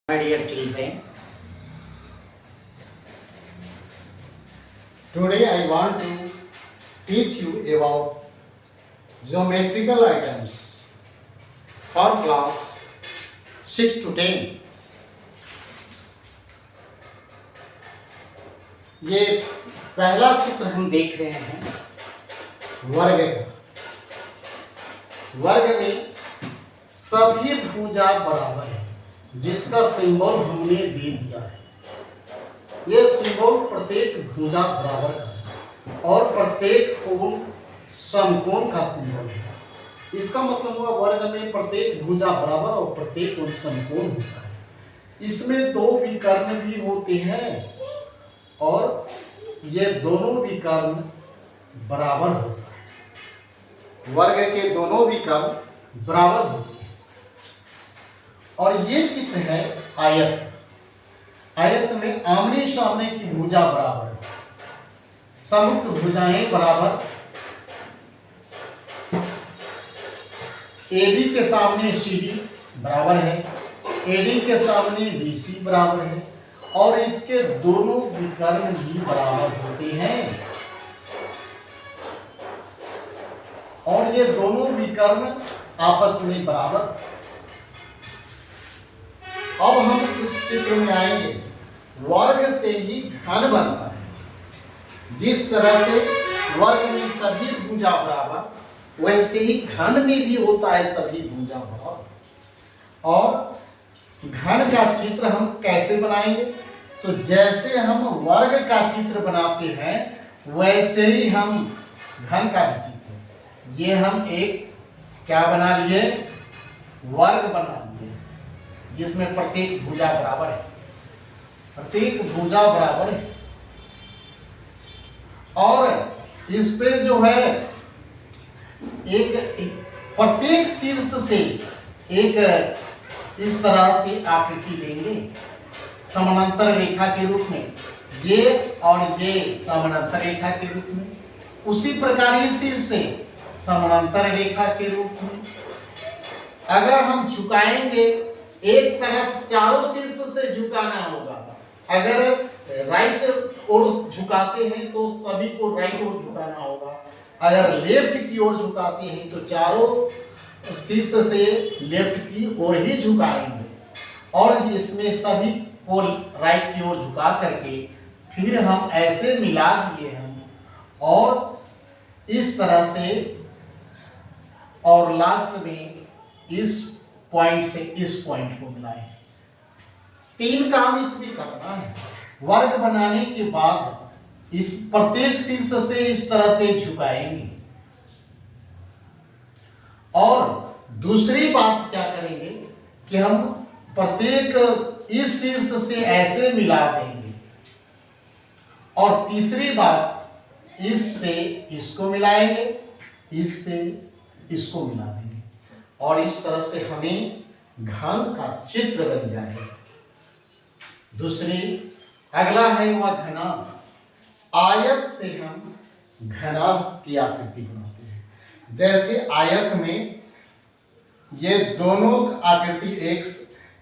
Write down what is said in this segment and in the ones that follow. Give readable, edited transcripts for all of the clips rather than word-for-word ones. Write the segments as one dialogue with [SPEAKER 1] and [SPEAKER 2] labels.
[SPEAKER 1] My dear children, today I want to teach you about geometrical items for class 6 to 10. ये पहला चित्र हम देख रहे हैं वर्ग का। वर्ग में सभी भुजा बराबर है, जिसका सिंबल हमने दे दिया है। यह सिंबल प्रत्येक भुजा बराबर का है और प्रत्येक कोण समकोण का सिंबल है। इसका मतलब हुआ वर्ग में प्रत्येक भुजा बराबर और प्रत्येक कोण समकोण होता है। इसमें दो विकर्ण भी होते हैं और ये दोनों विकर्ण बराबर होता है। वर्ग के दोनों विकर्ण बराबर होते हैं। और ये चित्र है आयत। आयत में आमने सामने की भुजा बराबर है, सम्मुख भुजाएं बराबर। AB के सामने CD बराबर है, AD के सामने BC बराबर है और इसके दोनों विकर्ण भी बराबर होते हैं। और ये दोनों विकर्ण आपस में बराबर। अब हम इस चित्र में आएंगे। वर्ग से ही घन बनता है। जिस तरह से वर्ग में सभी भुजा बराबर, वैसे ही घन में भी होता है सभी भुजा बराबर। और घन का चित्र हम कैसे बनाएंगे? तो जैसे हम वर्ग का चित्र बनाते हैं वैसे ही हम घन का भी चित्र। ये हम एक क्या बना लिए? वर्ग बना लिए, जिसमें प्रत्येक भुजा बराबर है। प्रत्येक भुजा बराबर है और इस पे जो है एक प्रत्येक शीर्ष से एक इस तरह से आकृति देंगे समानांतर रेखा के रूप में। ये और ये समानांतर रेखा के रूप में, उसी प्रकार इस शीर्ष से समानांतर रेखा के रूप में। अगर हम झुकाएंगे, एक तरफ चारों शीर्ष से झुकाना होगा। अगर राइट ओर झुकाते हैं तो सभी को राइट ओर झुकाना होगा। अगर लेफ्ट की ओर झुकाते हैं तो चारों शीर्ष से लेफ्ट की ओर ही झुकाएंगे। और इसमें सभी को राइट की ओर झुका करके फिर हम ऐसे मिला दिए हम और इस तरह से, और लास्ट में इस पॉइंट से इस पॉइंट को मिलाएं। तीन काम इसमें करना है। वर्ग बनाने के बाद इस प्रत्येक शीर्ष से इस तरह से झुकाएंगे और दूसरी बात क्या करेंगे कि हम प्रत्येक इस शीर्ष से ऐसे मिला देंगे और तीसरी बात इससे इसको मिलाएंगे, इससे इसको मिला देंगे और इस तरह से हमें घन का चित्र बन जाएगा। दूसरी अगला है वह घनाभ। आयत से हम घनाभ की आकृति बनाते हैं। जैसे आयत में ये दोनों आकृति एक,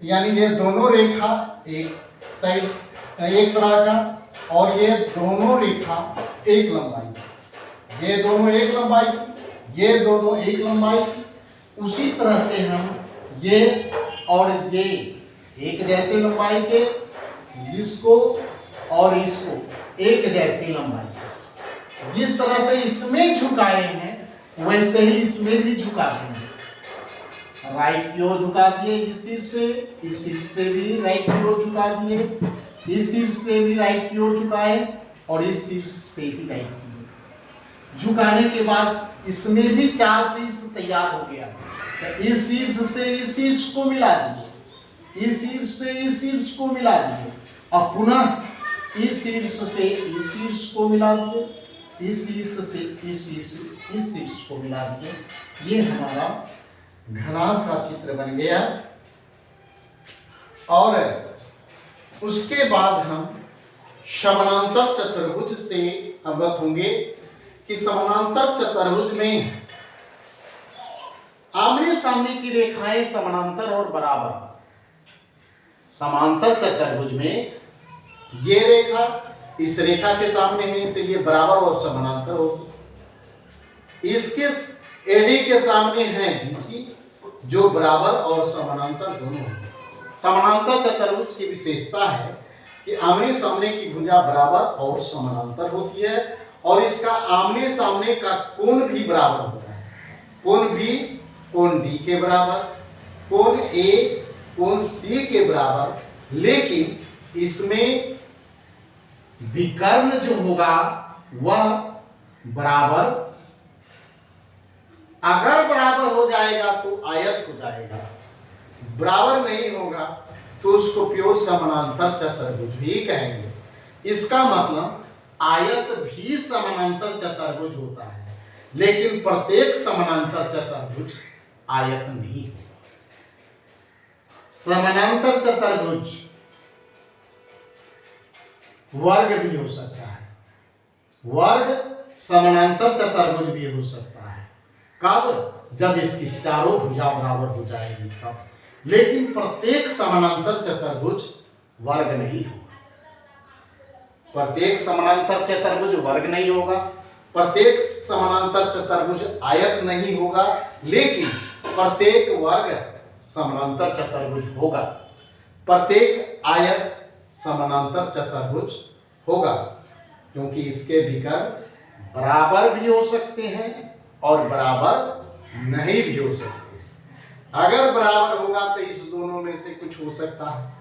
[SPEAKER 1] यानी ये दोनों रेखा एक साइड एक तरह का और ये दोनों रेखा एक लंबाई, ये दोनों एक लंबाई, ये दोनों एक लंबाई। उसी तरह से हम ये और ये एक जैसे लंबाई के, इसको और इसको एक जैसी लंबाई। जिस तरह से इसमें झुकाए हैं वैसे ही इसमें भी झुका देंगे। राइट की ओर झुका दिए इस शीर्ष से भी राइट की ओर झुका दिए, इस शीर्ष से भी राइट की ओर झुकाए और इस शीर्ष से भी राइट की ओर झुकाने के बाद इसमें भी चार शीर्ष तैयार हो गया। तो इस शीर्ष से इस शीर्ष को मिला दिए, इस शीर्ष से इस शीर्ष को मिला दिए और पुनः इस शीर्ष से इस शीर्ष को मिला दिए, इस शीर्ष से इस शीर्ष को मिला दिए। ये हमारा घनाभ का चित्र बन गया। और उसके बाद हम समानांतर चतुर्भुज से अवगत होंगे कि समानांतर चतुर्भुज में आमने सामने की रेखाएं समानांतर और बराबर। समांतर चतुर्भुज में ये रेखा इस रेखा के सामने है, इसलिए बराबर और समानांतर होगी। इसके एडी के सामने है बीसी, जो बराबर और समानांतर दोनों होंगे। समानांतर चतुर्भुज की विशेषता है कि आमने सामने की भुजा बराबर और समानांतर होती है और इसका आमने सामने का कोण भी बराबर होता है। कोण बी कोण डी के बराबर, कोण ए कोण सी के बराबर, लेकिन इसमें विकर्ण जो होगा वह बराबर, अगर बराबर हो जाएगा तो आयत हो जाएगा, बराबर नहीं होगा तो उसको प्योर समानांतर चतुर्भुज भी कहेंगे। इसका मतलब आयत भी समानांतर चतुर्भुज होता है, लेकिन प्रत्येक समानांतर चतुर्भुज आयत नहीं होगा। समानांतर चतुर्भुज वर्ग भी हो सकता है, वर्ग समानांतर चतुर्भुज भी हो सकता है। कब? जब इसकी चारों भुजा बराबर हो जाएगी तब। लेकिन प्रत्येक समानांतर चतुर्भुज वर्ग नहीं होगा, प्रत्येक समानांतर चतुर्भुज वर्ग नहीं होगा, प्रत्येक समानांतर चतुर्भुज आयत नहीं होगा, लेकिन प्रत्येक वर्ग समानांतर चतुर्भुज होगा, प्रत्येक आयत समानांतर चतुर्भुज होगा, क्योंकि इसके विकर्ण बराबर भी हो सकते हैं और बराबर नहीं भी हो सकते। अगर बराबर होगा तो इस दोनों में से कुछ हो सकता है,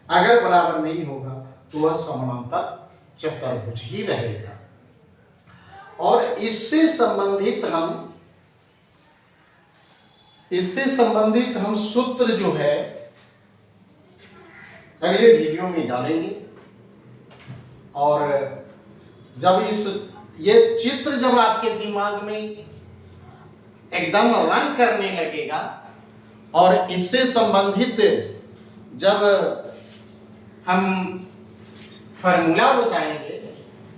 [SPEAKER 1] अगर बराबर नहीं होगा तो वह समानांतर चतुर्भुज ही रहेगा। और इससे संबंधित हम सूत्र जो है अगले वीडियो में डालेंगे। और जब ये चित्र जब आपके दिमाग में एकदम रन करने लगेगा और इससे संबंधित जब हम फार्मूला बताएंगे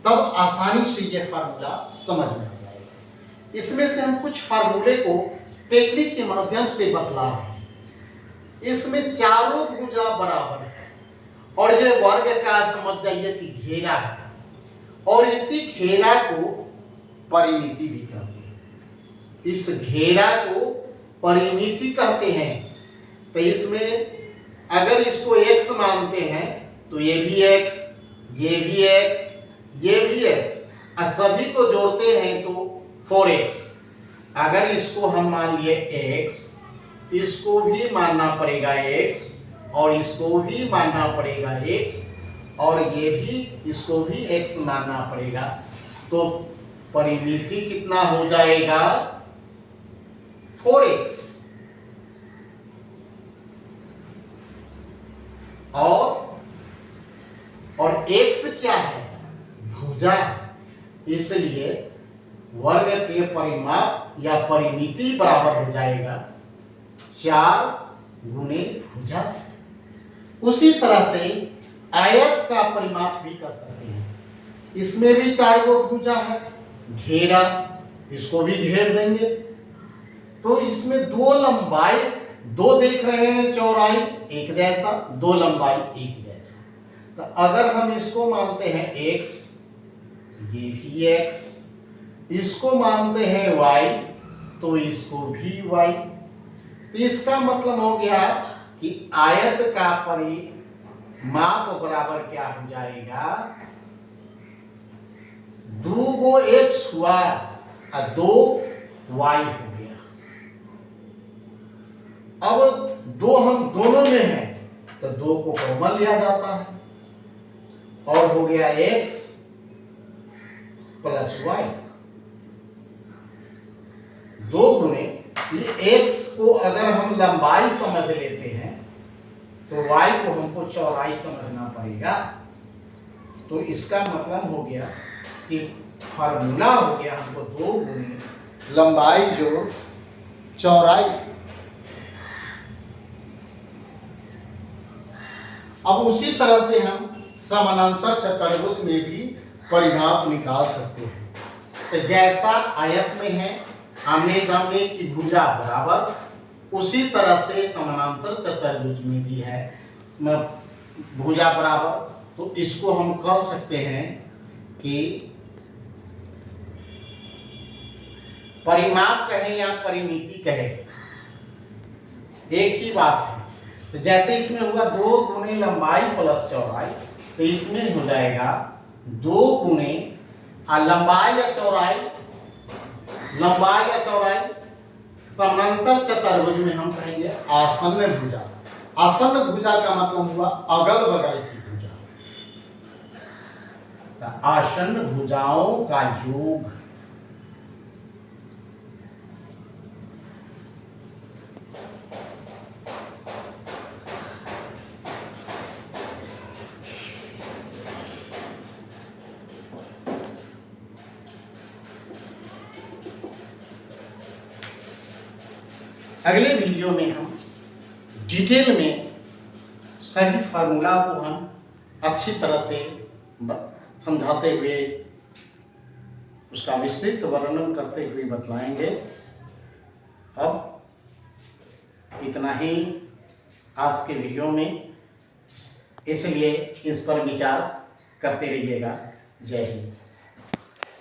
[SPEAKER 1] तब आसानी से ये फार्मूला समझ में आ जाएगा। इसमें से हम कुछ फार्मूले को टेक्निक के माध्यम से बतला रहे हैं। इसमें चारों भुजा बराबर है और ये वर्ग का समझ जाइए कि घेरा है और इसी घेरा को परिमिति भी कहते हैं। इस घेरा को परिमिति कहते हैं। तो इसमें अगर इसको x मानते हैं तो ये भी x, ये भी x, ये भी x, और सभी को जोड़ते हैं तो 4x। अगर इसको हम मान लिए x, इसको भी मानना पड़ेगा x और इसको भी मानना पड़ेगा x और ये भी इसको भी x मानना पड़ेगा, तो परिमिति कितना हो जाएगा? 4x। और x क्या है? भुजा है, इसलिए वर्ग के परिमाप या परिमिति बराबर हो जाएगा 4 गुणे भुजा। उसी तरह से आयत का परिमाप भी कर सकते हैं। इसमें भी 4 गो भुजा है, घेरा, इसको भी घेर देंगे तो इसमें 2 लंबाई, 2 देख रहे हैं, चौड़ाई एक जैसा, 2 लंबाई एक जैसा। तो अगर हम इसको मानते हैं x, ये भी x, इसको मानते हैं y, तो इसको भी y। तो इसका मतलब हो गया कि आयत का परिमाप बराबर क्या हो जाएगा? 2 गो x हुआ और 2 y हो गया। अब 2 हम दोनों में हैं तो 2 को कॉमन लिया जाता है और हो गया x प्लस y। 2 गुने ये x को अगर हम लंबाई समझ लेते हैं तो y को हमको चौड़ाई समझना पड़ेगा। तो इसका मतलब हो गया कि फार्मूला हो गया हमको 2 गुने लंबाई जो चौड़ाई। अब उसी तरह से हम समानांतर चतुर्भुज में भी परिमाप निकाल सकते हैं। तो जैसा आयत में है आमने सामने की भुजा बराबर, उसी तरह से समानांतर चतुर्भुज में भी है। मैं भुजा बराबर, तो इसको हम कह सकते हैं कि परिमाप कहें या परिमिति कहें, एक ही बात है। तो जैसे इसमें हुआ 2 गुने लंबाई प्लस चौड़ाई, तो इसमें हो जाएगा 2 गुने लंबाई या चौड़ाई, लंबाई या चौड़ाई समानांतर चतुर्भुज में हम कहेंगे आसन्न भुजा। आसन्न भुजा का मतलब हुआ अगल बगल की भुजा, तो आसन्न भुजाओं का योग। अगले वीडियो में हम डिटेल में सभी फार्मूला को हम अच्छी तरह से समझाते हुए, उसका विस्तृत वर्णन करते हुए बतलाएंगे। अब इतना ही आज के वीडियो में, इसलिए इस पर विचार करते रहिएगा। जय हिंद।